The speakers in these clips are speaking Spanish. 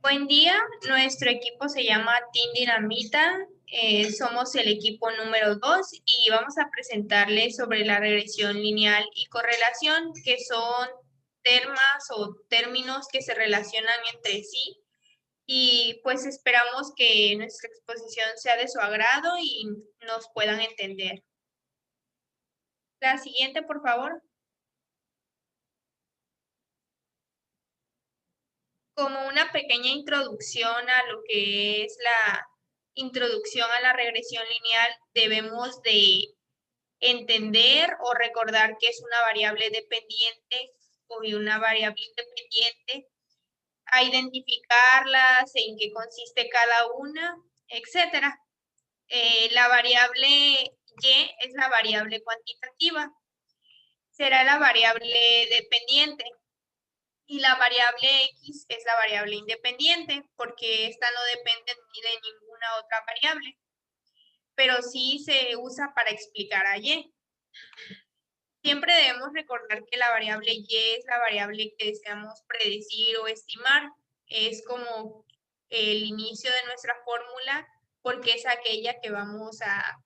Buen día, nuestro equipo se llama Team Dinamita, somos el equipo número 2 y vamos a presentarles sobre la regresión lineal y correlación, que son termas o términos que se relacionan entre sí y pues esperamos que nuestra exposición sea de su agrado y nos puedan entender. La siguiente, por favor. Como una pequeña introducción a lo que es la introducción a la regresión lineal, debemos de entender o recordar que es una variable dependiente o una variable independiente, a identificarlas, en qué consiste cada una, etcétera. La variable y es la variable cuantitativa, será la variable dependiente. Y la variable x es la variable independiente, porque esta no depende ni de ninguna otra variable, pero sí se usa para explicar a y. Siempre debemos recordar que la variable y es la variable que deseamos predecir o estimar. Es como el inicio de nuestra fórmula, porque es aquella que vamos a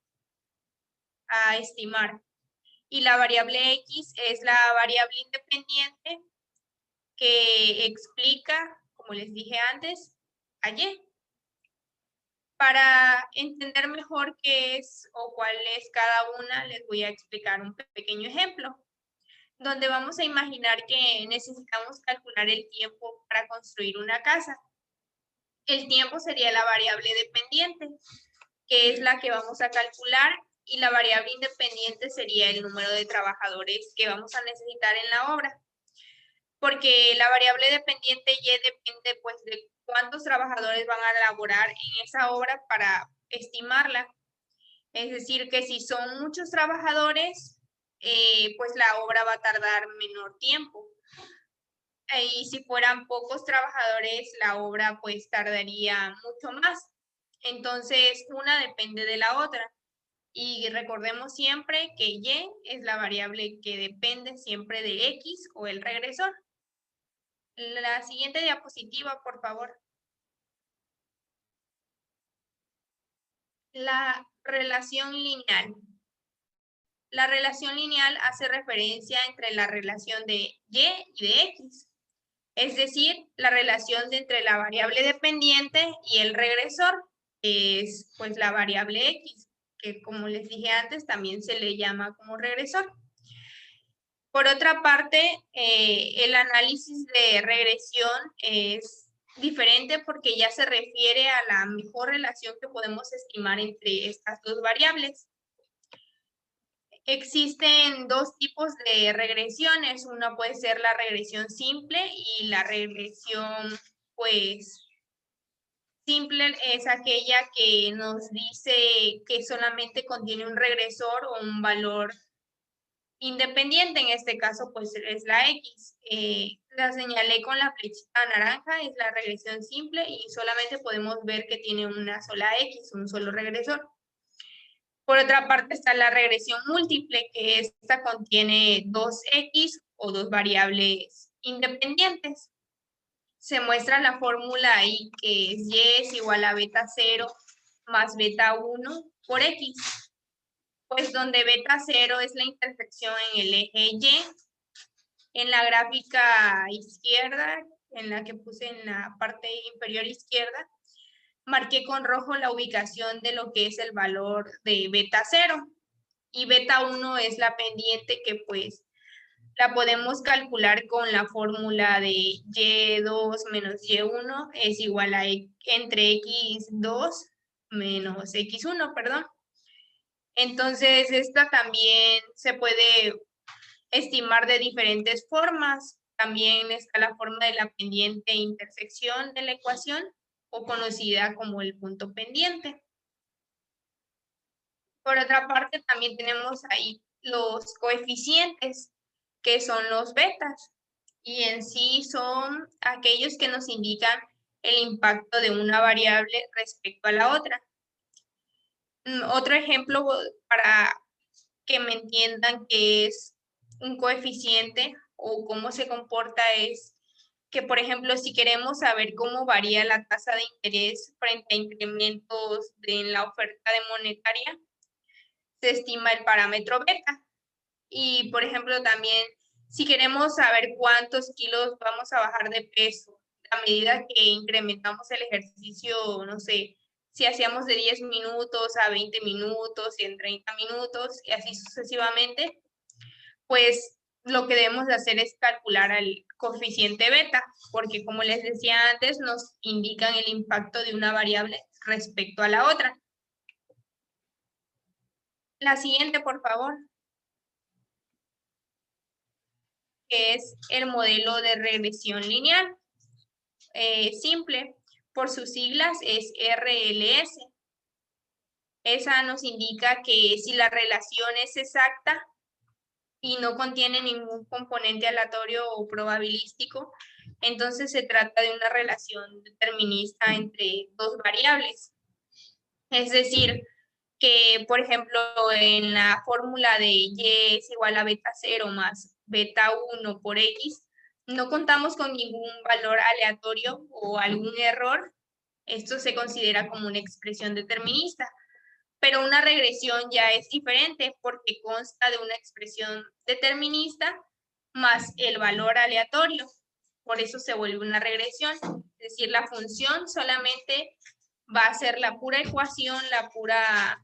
estimar. Y la variable x es la variable independiente que explica, como les dije antes, a y. Para entender mejor qué es o cuál es cada una, les voy a explicar un pequeño ejemplo, donde vamos a imaginar que necesitamos calcular el tiempo para construir una casa. El tiempo sería la variable dependiente, que es la que vamos a calcular, y la variable independiente sería el número de trabajadores que vamos a necesitar en la obra. Porque la variable dependiente y depende pues de cuántos trabajadores van a laborar en esa obra para estimarla. Es decir, que si son muchos trabajadores, pues la obra va a tardar menor tiempo. Y si fueran pocos trabajadores, la obra pues tardaría mucho más. Entonces, una depende de la otra. Y recordemos siempre que y es la variable que depende siempre de x o el regresor. La siguiente diapositiva, por favor. La relación lineal. La relación lineal hace referencia entre la relación de y de x. Es decir, la relación entre la variable dependiente y el regresor, es pues la variable x, que como les dije antes, también se le llama como regresor. Por otra parte, el análisis de regresión es diferente porque ya se refiere a la mejor relación que podemos estimar entre estas dos variables. Existen dos tipos de regresiones. Una puede ser la regresión simple y la regresión, pues, simple es aquella que nos dice que solamente contiene un regresor o un valor independiente. En este caso, pues, es la X. La señalé con la flechita naranja, es la regresión simple y solamente podemos ver que tiene una sola X, un solo regresor. Por otra parte está la regresión múltiple, que esta contiene dos X o dos variables independientes. Se muestra la fórmula ahí, que es y es igual a beta 0 más beta 1 por X. Pues donde beta 0 es la intersección en el eje Y. En la gráfica izquierda, en la que puse en la parte inferior izquierda, marqué con rojo la ubicación de lo que es el valor de beta 0. Y beta 1 es la pendiente que pues la podemos calcular con la fórmula de y2 menos y1 es igual a entre x2 menos x1, perdón. Entonces, esta también se puede estimar de diferentes formas. También está la forma de la pendiente e intersección de la ecuación, o conocida como el punto pendiente. Por otra parte, también tenemos ahí los coeficientes, que son los betas, y en sí son aquellos que nos indican el impacto de una variable respecto a la otra. Otro ejemplo para que me entiendan qué es un coeficiente o cómo se comporta es que, por ejemplo, si queremos saber cómo varía la tasa de interés frente a incrementos en la oferta de monetaria, se estima el parámetro beta. Y, por ejemplo, también, si queremos saber cuántos kilos vamos a bajar de peso a medida que incrementamos el ejercicio, no sé, si hacíamos de 10 minutos a 20 minutos y en 30 minutos y así sucesivamente, pues lo que debemos de hacer es calcular el coeficiente beta, porque como les decía antes, nos indican el impacto de una variable respecto a la otra. La siguiente, por favor, que es el modelo de regresión lineal. Simple, por sus siglas es RLS. Esa nos indica que si la relación es exacta y no contiene ningún componente aleatorio o probabilístico, entonces se trata de una relación determinista entre dos variables. Es decir, que, por ejemplo, en la fórmula de y es igual a beta 0 más beta 1 por x, no contamos con ningún valor aleatorio o algún error. Esto se considera como una expresión determinista. Pero una regresión ya es diferente porque consta de una expresión determinista más el valor aleatorio. Por eso se vuelve una regresión. Es decir, la función solamente va a ser la pura ecuación, la pura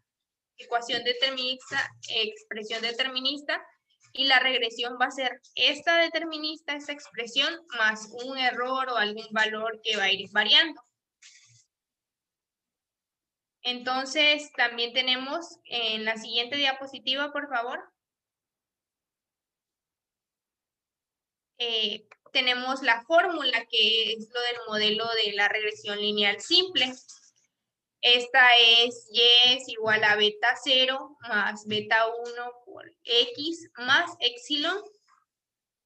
ecuación determinista, expresión determinista, y la regresión va a ser esta determinista, esta expresión, más un error o algún valor que va a ir variando. Entonces, también tenemos en la siguiente diapositiva, por favor. Tenemos la fórmula que es lo del modelo de la regresión lineal simple. Esta es y es igual a beta 0 más beta 1 por x más epsilon,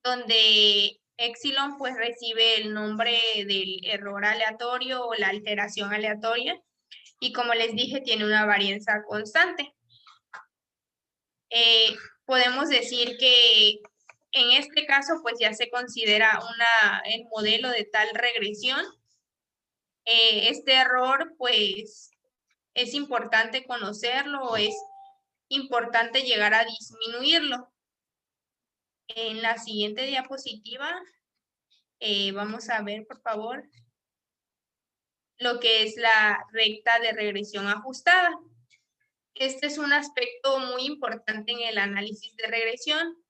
donde epsilon pues recibe el nombre del error aleatorio o la alteración aleatoria, y como les dije, tiene una varianza constante. Podemos decir que en este caso pues ya se considera el modelo de tal regresión. Este error pues es importante conocerlo, es importante llegar a disminuirlo. En la siguiente diapositiva vamos a ver, por favor, lo que es la recta de regresión ajustada. Este es un aspecto muy importante en el análisis de regresión,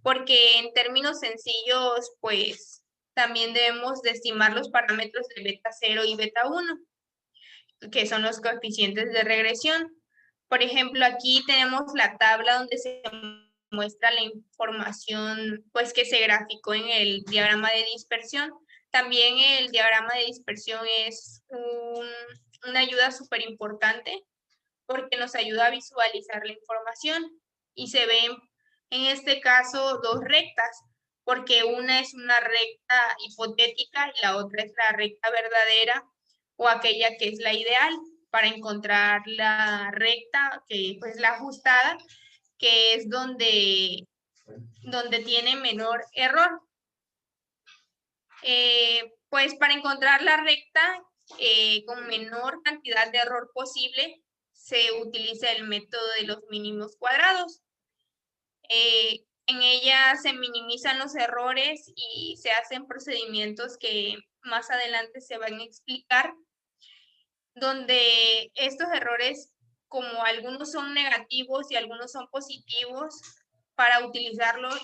porque en términos sencillos, pues también debemos de estimar los parámetros de beta 0 y beta 1, que son los coeficientes de regresión. Por ejemplo, aquí tenemos la tabla donde se muestra la información pues que se graficó en el diagrama de dispersión. También el diagrama de dispersión es una ayuda súper importante porque nos ayuda a visualizar la información y se ven en este caso dos rectas, porque una es una recta hipotética y la otra es la recta verdadera o aquella que es la ideal para encontrar la recta que pues la ajustada, que es donde tiene menor error. Pues para encontrar la recta con menor cantidad de error posible, se utiliza el método de los mínimos cuadrados. En ella se minimizan los errores y se hacen procedimientos que más adelante se van a explicar, donde estos errores, como algunos son negativos y algunos son positivos, para utilizarlos,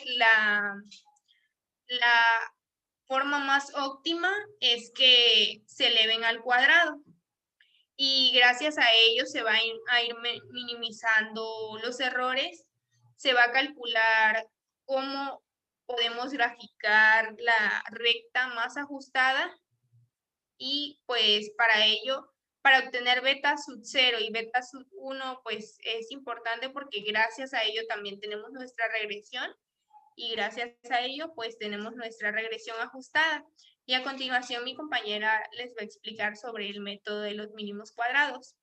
la forma más óptima es que se eleven al cuadrado. Y gracias a ello se va a ir minimizando los errores. Se va a calcular cómo podemos graficar la recta más ajustada, y pues para ello, para obtener beta sub 0 y beta sub 1, pues es importante porque gracias a ello también tenemos nuestra regresión, y gracias a ello pues tenemos nuestra regresión ajustada. Y a continuación mi compañera les va a explicar sobre el método de los mínimos cuadrados.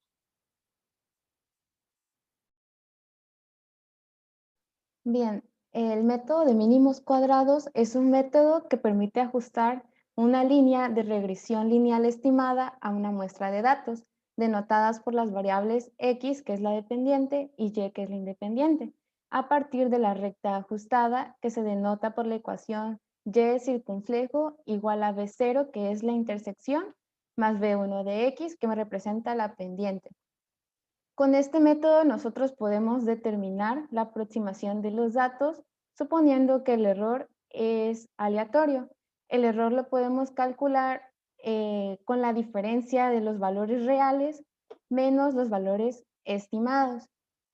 Bien, el método de mínimos cuadrados es un método que permite ajustar una línea de regresión lineal estimada a una muestra de datos, denotadas por las variables x, que es la dependiente, y y, que es la independiente, a partir de la recta ajustada, que se denota por la ecuación y circunflejo igual a b0, que es la intersección, más b1 de x, que me representa la pendiente. Con este método nosotros podemos determinar la aproximación de los datos, suponiendo que el error es aleatorio. El error lo podemos calcular con la diferencia de los valores reales menos los valores estimados.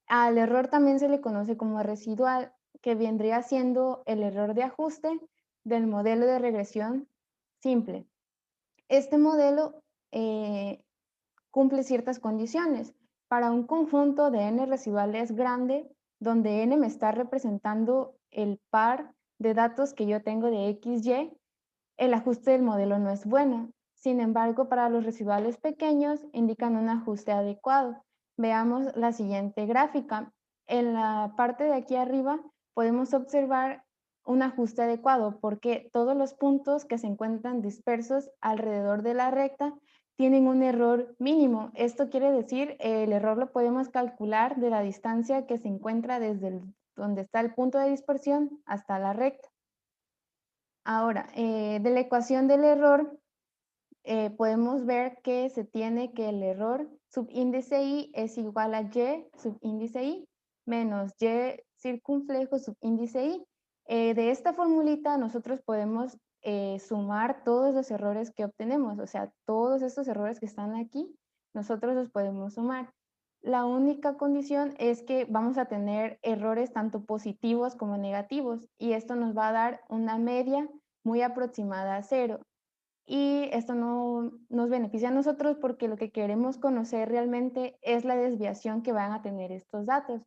Al error también se le conoce como residual, que vendría siendo el error de ajuste del modelo de regresión simple. Este modelo cumple ciertas condiciones. Para un conjunto de n residuales grande, donde n me está representando el par de datos que yo tengo de x, y, el ajuste del modelo no es bueno. Sin embargo, para los residuales pequeños indican un ajuste adecuado. Veamos la siguiente gráfica. En la parte de aquí arriba podemos observar un ajuste adecuado porque todos los puntos que se encuentran dispersos alrededor de la recta tienen un error mínimo. Esto quiere decir, el error lo podemos calcular de la distancia que se encuentra desde donde está el punto de dispersión hasta la recta. Ahora, de la ecuación del error, podemos ver que se tiene que el error subíndice i es igual a y subíndice i menos y circunflejo subíndice i. De esta formulita nosotros podemos sumar todos los errores que obtenemos, o sea, todos estos errores que están aquí, nosotros los podemos sumar. La única condición es que vamos a tener errores tanto positivos como negativos y esto nos va a dar una media muy aproximada a 0. Y esto no nos beneficia a nosotros porque lo que queremos conocer realmente es la desviación que van a tener estos datos.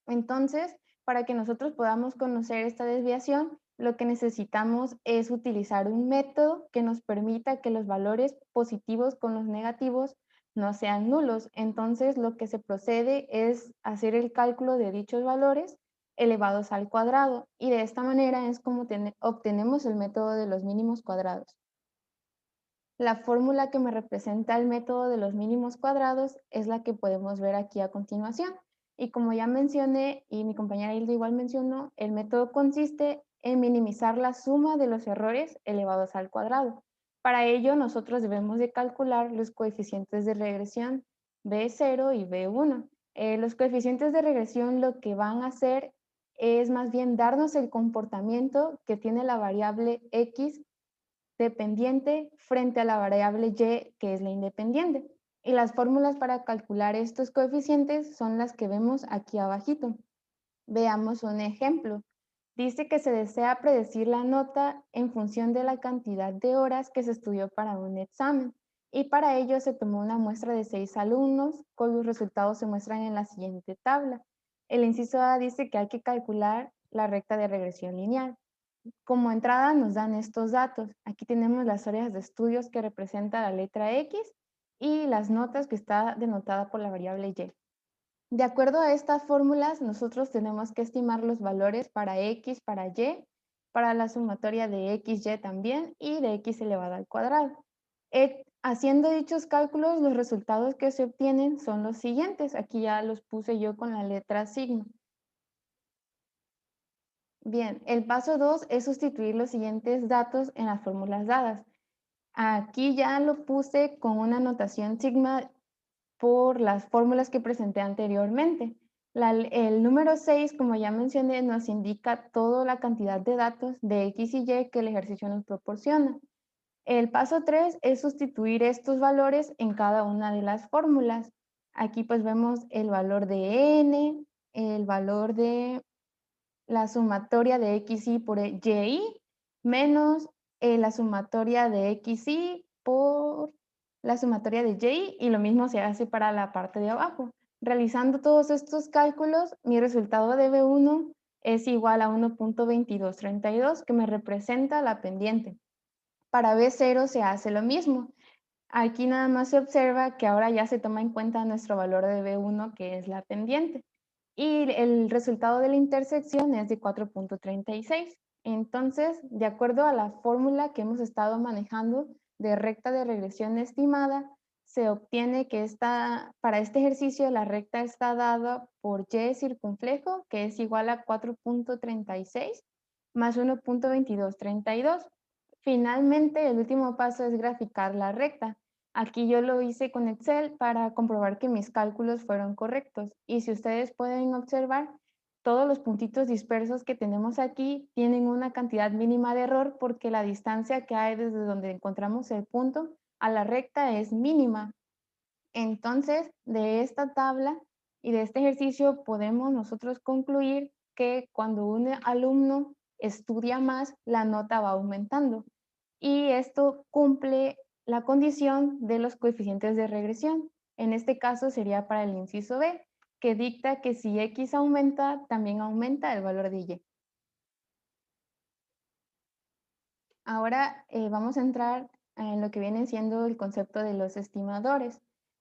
Entonces, para que nosotros podamos conocer esta desviación, lo que necesitamos es utilizar un método que nos permita que los valores positivos con los negativos no sean nulos. Entonces, lo que se procede es hacer el cálculo de dichos valores elevados al cuadrado y de esta manera es como obtenemos el método de los mínimos cuadrados. La fórmula que me representa el método de los mínimos cuadrados es la que podemos ver aquí a continuación. Y como ya mencioné, y mi compañera Hilda igual mencionó, el método consiste en minimizar la suma de los errores elevados al cuadrado. Para ello, nosotros debemos de calcular los coeficientes de regresión B0 y B1. Los coeficientes de regresión lo que van a hacer es más bien darnos el comportamiento que tiene la variable X dependiente frente a la variable y, que es la independiente. Y las fórmulas para calcular estos coeficientes son las que vemos aquí abajito. Veamos un ejemplo. Dice que se desea predecir la nota en función de la cantidad de horas que se estudió para un examen. Y para ello se tomó una muestra de 6 alumnos, cuyos resultados se muestran en la siguiente tabla. El inciso A dice que hay que calcular la recta de regresión lineal. Como entrada nos dan estos datos. Aquí tenemos las áreas de estudios que representa la letra X y las notas que está denotada por la variable Y. De acuerdo a estas fórmulas, nosotros tenemos que estimar los valores para X, para Y, para la sumatoria de X, Y también y de X elevado al cuadrado. Haciendo dichos cálculos, los resultados que se obtienen son los siguientes. Aquí ya los puse yo con la letra sigma. Bien, el paso 2 es sustituir los siguientes datos en las fórmulas dadas. Aquí ya lo puse con una notación sigma por las fórmulas que presenté anteriormente. El número 6, como ya mencioné, nos indica toda la cantidad de datos de X y Y que el ejercicio nos proporciona. El paso 3 es sustituir estos valores en cada una de las fórmulas. Aquí pues vemos el valor de n, el valor de la sumatoria de xy por y menos la sumatoria de xy por la sumatoria de y, y lo mismo se hace para la parte de abajo. Realizando todos estos cálculos, mi resultado de B1 es igual a 1.2232, que me representa la pendiente. Para B0 se hace lo mismo. Aquí nada más se observa que ahora ya se toma en cuenta nuestro valor de B1, que es la pendiente. Y el resultado de la intersección es de 4.36. Entonces, de acuerdo a la fórmula que hemos estado manejando de recta de regresión estimada, se obtiene que para este ejercicio la recta está dada por y circunflejo, que es igual a 4.36 más 1.2232. Finalmente, el último paso es graficar la recta. Aquí yo lo hice con Excel para comprobar que mis cálculos fueron correctos. Y si ustedes pueden observar, todos los puntitos dispersos que tenemos aquí tienen una cantidad mínima de error porque la distancia que hay desde donde encontramos el punto a la recta es mínima. Entonces, de esta tabla y de este ejercicio podemos nosotros concluir que cuando un alumno estudia más, la nota va aumentando. Y esto cumple la condición de los coeficientes de regresión. En este caso sería para el inciso B, que dicta que si X aumenta, también aumenta el valor de Y. Ahora vamos a entrar en lo que viene siendo el concepto de los estimadores.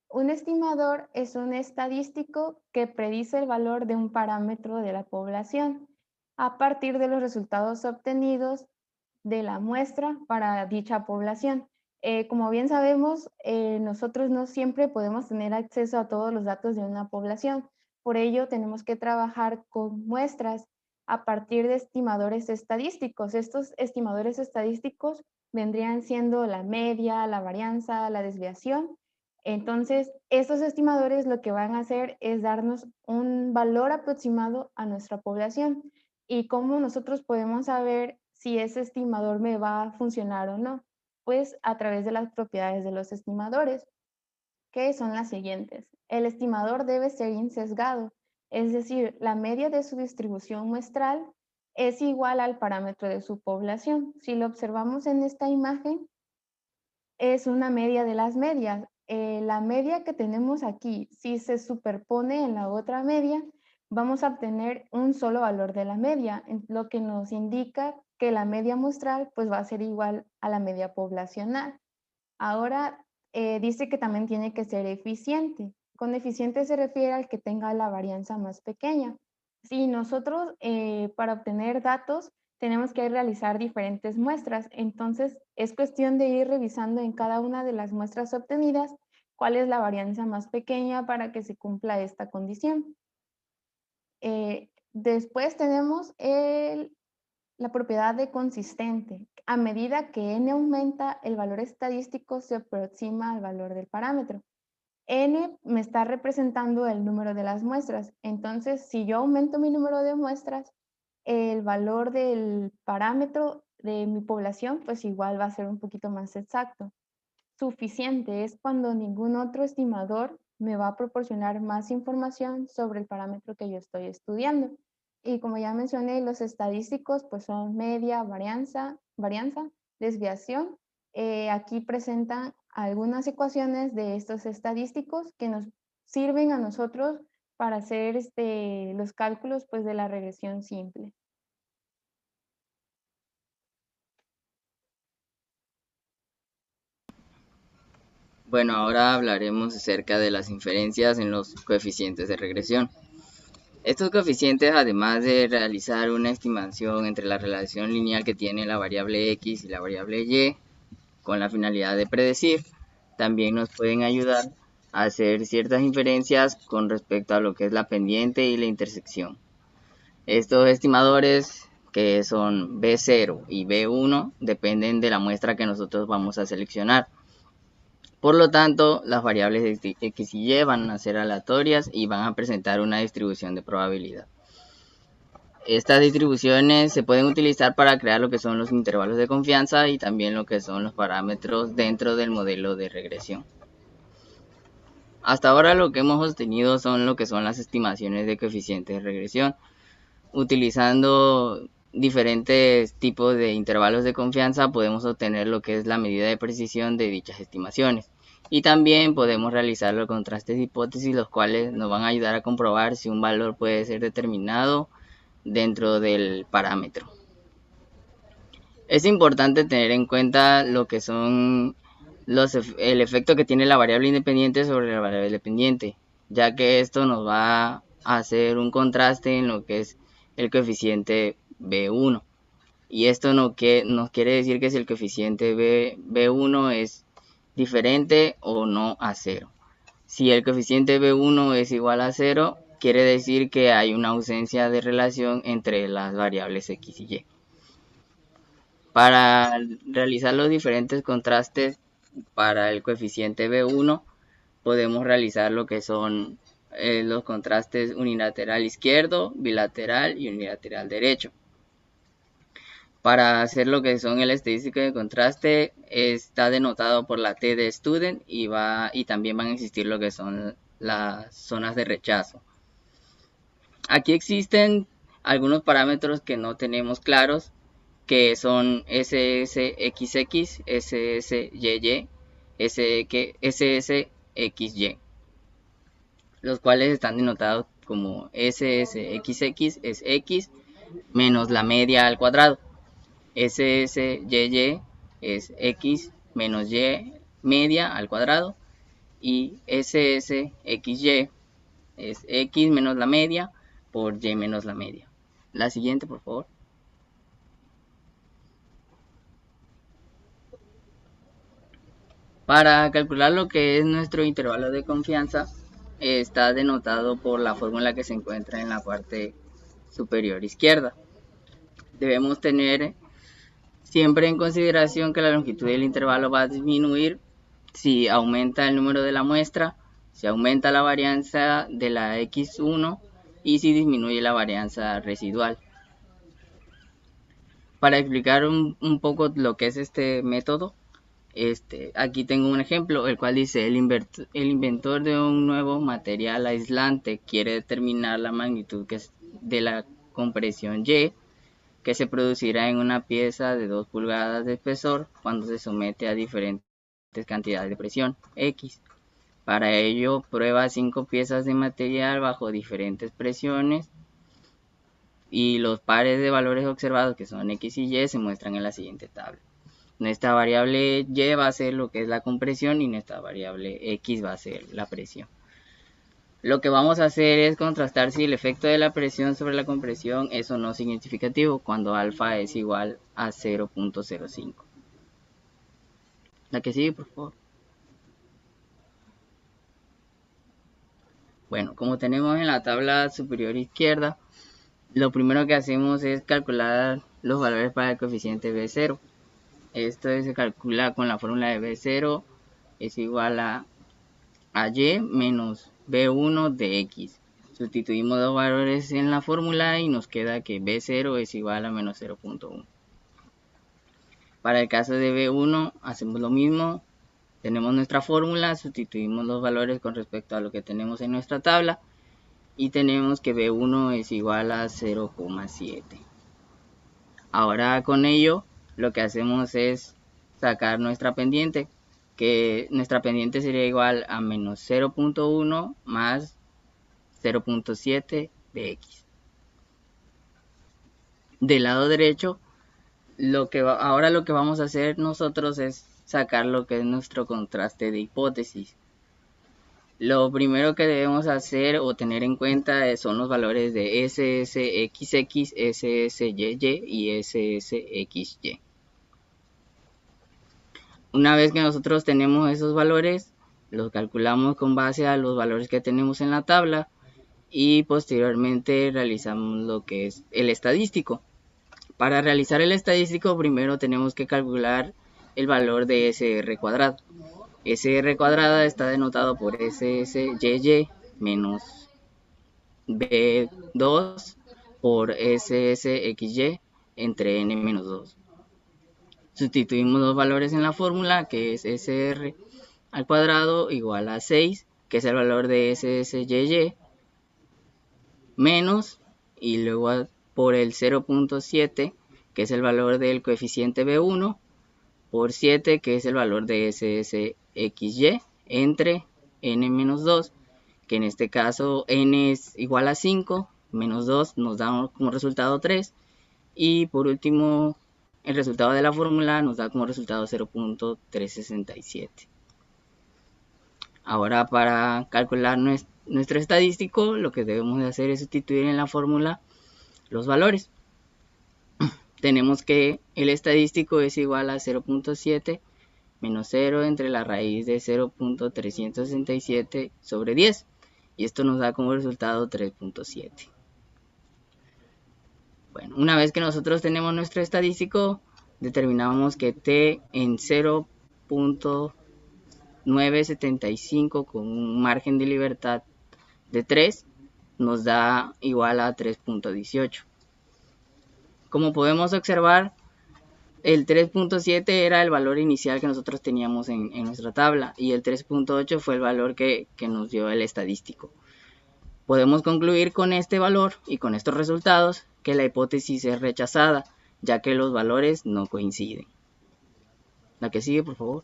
Un estimador es un estadístico que predice el valor de un parámetro de la población a partir de los resultados obtenidos de la muestra para dicha población. Como bien sabemos, nosotros no siempre podemos tener acceso a todos los datos de una población. Por ello, tenemos que trabajar con muestras a partir de estimadores estadísticos. Estos estimadores estadísticos vendrían siendo la media, la varianza, la desviación. Entonces, estos estimadores lo que van a hacer es darnos un valor aproximado a nuestra población. ¿Y cómo nosotros podemos saber si ese estimador me va a funcionar o no? Pues a través de las propiedades de los estimadores, que son las siguientes. El estimador debe ser insesgado, es decir, la media de su distribución muestral es igual al parámetro de su población. Si lo observamos en esta imagen, es una media de las medias. La media que tenemos aquí, si se superpone en la otra media, vamos a obtener un solo valor de la media, lo que nos indica que la media muestral pues, va a ser igual a la media poblacional. Ahora dice que también tiene que ser eficiente. Con eficiente se refiere al que tenga la varianza más pequeña. Si nosotros para obtener datos tenemos que realizar diferentes muestras, entonces es cuestión de ir revisando en cada una de las muestras obtenidas cuál es la varianza más pequeña para que se cumpla esta condición. Después tenemos la propiedad de consistente. A medida que n aumenta, el valor estadístico se aproxima al valor del parámetro. N me está representando el número de las muestras. Entonces, si yo aumento mi número de muestras, el valor del parámetro de mi población, pues igual va a ser un poquito más exacto. Suficiente es cuando ningún otro estimador me va a proporcionar más información sobre el parámetro que yo estoy estudiando. Y como ya mencioné, los estadísticos pues son media, varianza, desviación. Aquí presentan algunas ecuaciones de estos estadísticos que nos sirven a nosotros para hacer los cálculos pues, de la regresión simple. Bueno, ahora hablaremos acerca de las inferencias en los coeficientes de regresión. Estos coeficientes, además de realizar una estimación entre la relación lineal que tiene la variable x y la variable y, con la finalidad de predecir, también nos pueden ayudar a hacer ciertas inferencias con respecto a lo que es la pendiente y la intersección. Estos estimadores, que son B0 y B1, dependen de la muestra que nosotros vamos a seleccionar. Por lo tanto, las variables x y y van a ser aleatorias y van a presentar una distribución de probabilidad. Estas distribuciones se pueden utilizar para crear lo que son los intervalos de confianza y también lo que son los parámetros dentro del modelo de regresión. Hasta ahora lo que hemos obtenido son lo que son las estimaciones de coeficientes de regresión, utilizando diferentes tipos de intervalos de confianza podemos obtener lo que es la medida de precisión de dichas estimaciones. Y también podemos realizar los contrastes de hipótesis, los cuales nos van a ayudar a comprobar si un valor puede ser determinado dentro del parámetro. Es importante tener en cuenta lo que son el efecto que tiene la variable independiente sobre la variable dependiente, ya que esto nos va a hacer un contraste en lo que es el coeficiente B1. Y esto nos quiere decir que si el coeficiente B1 es diferente o no a 0. Si el coeficiente B1 es igual a 0, quiere decir que hay una ausencia de relación entre las variables X y Y. Para realizar los diferentes contrastes para el coeficiente B1, podemos realizar lo que son los contrastes unilateral izquierdo, bilateral y unilateral derecho. Para hacer lo que son el estadístico de contraste, está denotado por la T de student y también van a existir lo que son las zonas de rechazo. Aquí existen algunos parámetros que no tenemos claros, que son SSXX, SSYY, SSXY, los cuales están denotados como SSXX es X menos la media al cuadrado, SSYY es X menos Y media al cuadrado y SSXY es X menos la media por Y menos la media. La siguiente, por favor. Para calcular lo que es nuestro intervalo de confianza, está denotado por la fórmula que se encuentra en la parte superior izquierda. Debemos tener siempre en consideración que la longitud del intervalo va a disminuir si aumenta el número de la muestra, si aumenta la varianza de la X1 y si disminuye la varianza residual. Para explicar un poco lo que es este método, aquí tengo un ejemplo, el cual dice: el inventor de un nuevo material aislante quiere determinar la magnitud de la compresión Y que se producirá en una pieza de 2 pulgadas de espesor cuando se somete a diferentes cantidades de presión X. Para ello, prueba 5 piezas de material bajo diferentes presiones y los pares de valores observados, que son X y Y, se muestran en la siguiente tabla. Nuestra variable Y va a ser lo que es la compresión y nuestra variable X va a ser la presión. Lo que vamos a hacer es contrastar si el efecto de la presión sobre la compresión es o no significativo cuando alfa es igual a 0.05. La que sigue, por favor. Bueno, como tenemos en la tabla superior izquierda, lo primero que hacemos es calcular los valores para el coeficiente B0. Esto se calcula con la fórmula de B0 es igual a Y menos B1 de X. Sustituimos dos valores en la fórmula y nos queda que B0 es igual a menos 0.1. Para el caso de B1 hacemos lo mismo. Tenemos nuestra fórmula, sustituimos los valores con respecto a lo que tenemos en nuestra tabla y tenemos que B1 es igual a 0,7. Ahora con ello lo que hacemos es sacar nuestra pendiente, que nuestra pendiente sería igual a menos 0.1 más 0.7 de X. Del lado derecho, ahora lo que vamos a hacer nosotros es sacar lo que es nuestro contraste de hipótesis. Lo primero que debemos hacer o tener en cuenta son los valores de SSXX, SSYY y SSXY. Una vez que nosotros tenemos esos valores, los calculamos con base a los valores que tenemos en la tabla y posteriormente realizamos lo que es el estadístico. Para realizar el estadístico, primero tenemos que calcular el valor de SR cuadrado. SR cuadrada está denotado por SSYY menos B2 por SSXY entre n menos 2. Sustituimos los valores en la fórmula, que es SR al cuadrado igual a 6, que es el valor de SSYY, menos, y luego por el 0.7, que es el valor del coeficiente B1, por 7, que es el valor de SSXY, entre n menos 2, que en este caso n es igual a 5, menos 2 nos da como resultado 3, y por último el resultado de la fórmula nos da como resultado 0.367. Ahora para calcular nuestro estadístico, lo que debemos de hacer es sustituir en la fórmula los valores. tenemos que el estadístico es igual a 0.7 menos 0 entre la raíz de 0.367 sobre 10. Y esto nos da como resultado 3.7. Bueno, una vez que nosotros tenemos nuestro estadístico, determinamos que t en 0.975 con un margen de libertad de 3 nos da igual a 3.18. Como podemos observar, el 3.7 era el valor inicial que nosotros teníamos en nuestra tabla y el 3.8 fue el valor que nos dio el estadístico. Podemos concluir con este valor y con estos resultados que la hipótesis es rechazada, ya que los valores no coinciden. La que sigue, por favor.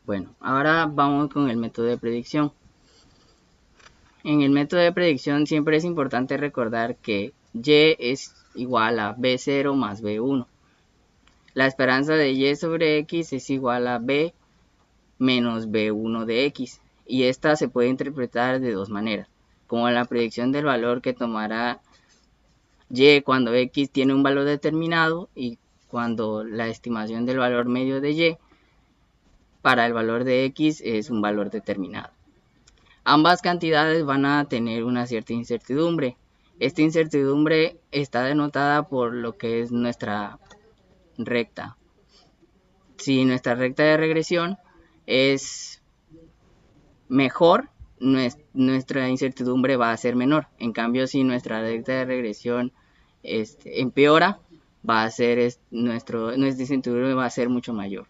Bueno, ahora vamos con el método de predicción. En el método de predicción siempre es importante recordar que Y es igual a B0 más B1. La esperanza de Y sobre X es igual a B menos B1 de X. Y esta se puede interpretar de dos maneras, como la predicción del valor que tomará Y cuando X tiene un valor determinado y cuando la estimación del valor medio de Y para el valor de X es un valor determinado. Ambas cantidades van a tener una cierta incertidumbre. Esta incertidumbre está denotada por lo que es nuestra recta. Si nuestra recta de regresión es mejor, nuestra incertidumbre va a ser menor. En cambio, si nuestra recta de regresión empeora, va a ser nuestra incertidumbre va a ser mucho mayor.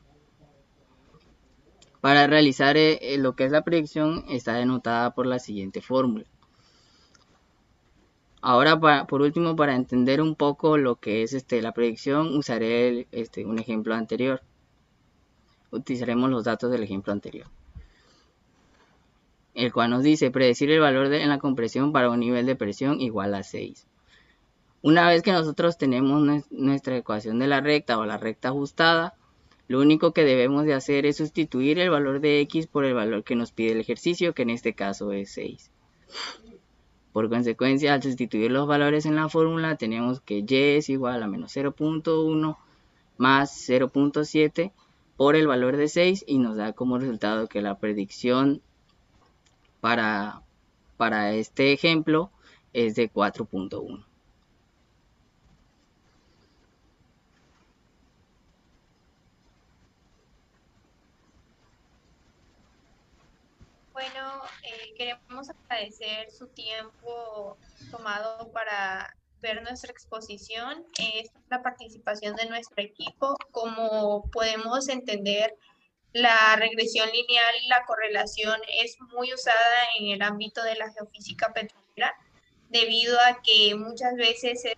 Para realizar lo que es la predicción está denotada por la siguiente fórmula. Ahora, por último, para entender un poco lo que es la predicción, usaré un ejemplo anterior. Utilizaremos los datos del ejemplo anterior, el cual nos dice predecir el valor en la compresión para un nivel de presión igual a 6. Una vez que nosotros tenemos nuestra ecuación de la recta o la recta ajustada, lo único que debemos de hacer es sustituir el valor de X por el valor que nos pide el ejercicio, que en este caso es 6. Por consecuencia, al sustituir los valores en la fórmula, tenemos que Y es igual a menos 0.1 más 0.7 por el valor de 6 y nos da como resultado que la predicción para este ejemplo es de 4.1. Bueno, queremos agradecer su tiempo tomado para ver nuestra exposición. Es la participación de nuestro equipo. Como podemos entender, la regresión lineal y la correlación es muy usada en el ámbito de la geofísica petrolera, debido a que muchas veces es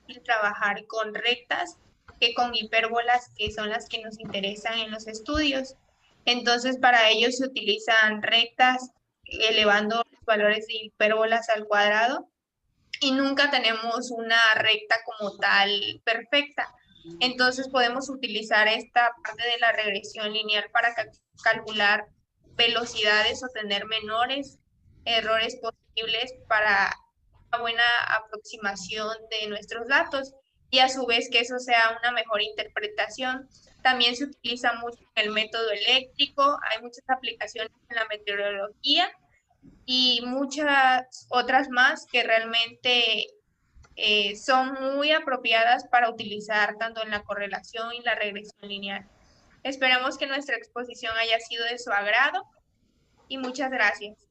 difícil trabajar con rectas que con hipérbolas, que son las que nos interesan en los estudios. Entonces, para ello se utilizan rectas elevando los valores de hipérbolas al cuadrado y nunca tenemos una recta como tal perfecta. Entonces, podemos utilizar esta parte de la regresión lineal para calcular velocidades o tener menores errores posibles para una buena aproximación de nuestros datos y a su vez que eso sea una mejor interpretación. También se utiliza mucho en el método eléctrico, hay muchas aplicaciones en la meteorología y muchas otras más que realmente son muy apropiadas para utilizar tanto en la correlación y la regresión lineal. Esperamos que nuestra exposición haya sido de su agrado y muchas gracias.